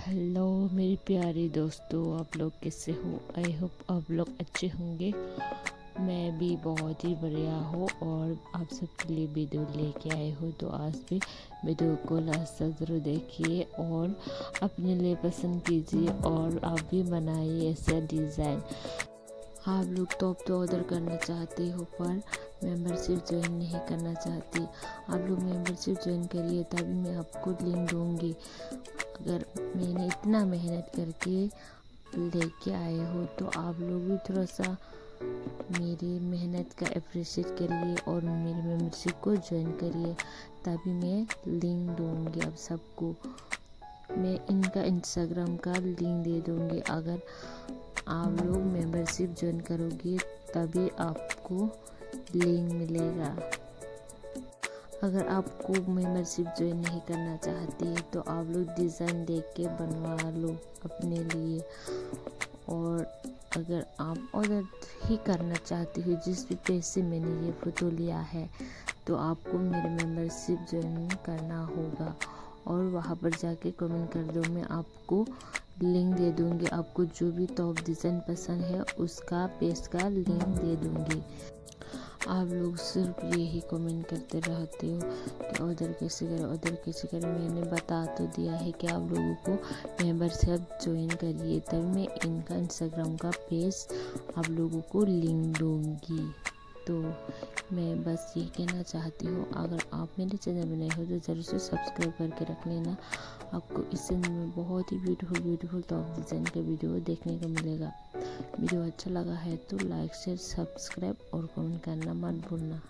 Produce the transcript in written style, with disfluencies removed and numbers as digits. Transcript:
Hello मेरे प्यारे दोस्तों, आप लोग कैसे हो? आई होप आप लोग अच्छे होंगे। मैं भी बहुत ही बढ़िया हूँ और आप सबके लिए वीडियो लेके आए हो, तो आज भी वीडियो को लास्ट तक ज़रूर देखिए और अपने लिए पसंद कीजिए और आप भी बनाइए ऐसा डिज़ाइन। आप लोग तो ऑर्डर करना चाहते हो पर मेंबरशिप ज्वाइन नहीं करना चाहती। आप लोग मेंबरशिप ज्वाइन करिए, तभी मैं आपको लिंक दूँगी। अगर मैंने इतना मेहनत करके लेके आए हो तो आप लोग भी थोड़ा सा मेरी मेहनत का अप्रिशिएट करिए और मेरी मेंबरशिप को ज्वाइन करिए, तभी मैं लिंक दूँगी आप सबको। मैं इनका इंस्टाग्राम का लिंक दे दूँगी। अगर आप लोग मेंबरशिप ज्वाइन करोगे तभी आपको लिंक मिलेगा। अगर आपको मेंबरशिप ज्वाइन नहीं करना चाहती तो आप लोग डिज़ाइन देख के बनवा लो अपने लिए। और अगर आप ऑर्डर ही करना चाहती हो जिस भी पेज से मैंने ये फ़ोटो लिया है, तो आपको मेरे मेंबरशिप ज्वाइन करना होगा और वहाँ पर जाके कमेंट कर दो। मैं आपको लिंक दे दूँगी। आपको जो भी टॉप डिज़ाइन पसंद है उसका पेज का लिंक दे दूँगी। आप लोग सिर्फ यही कमेंट करते रहते हो कि ऑर्डर कैसे करें, ऑर्डर कैसे करें। मैंने बता तो दिया है कि आप लोगों को मेंबरशिप ज्वाइन करिए, तभी मैं इनका इंस्टाग्राम का पेज आप लोगों को लिंक दूँगी। तो मैं बस ये कहना चाहती हूँ, अगर आप मेरे चैनल में नए हो तो ज़रूर से सब्सक्राइब करके रख लेना। आपको इस चैनल में बहुत ही ब्यूटीफुल टॉप डिज़ाइन का वीडियो देखने को मिलेगा। वीडियो अच्छा लगा है तो लाइक शेयर सब्सक्राइब और कमेंट करना मत भूलना।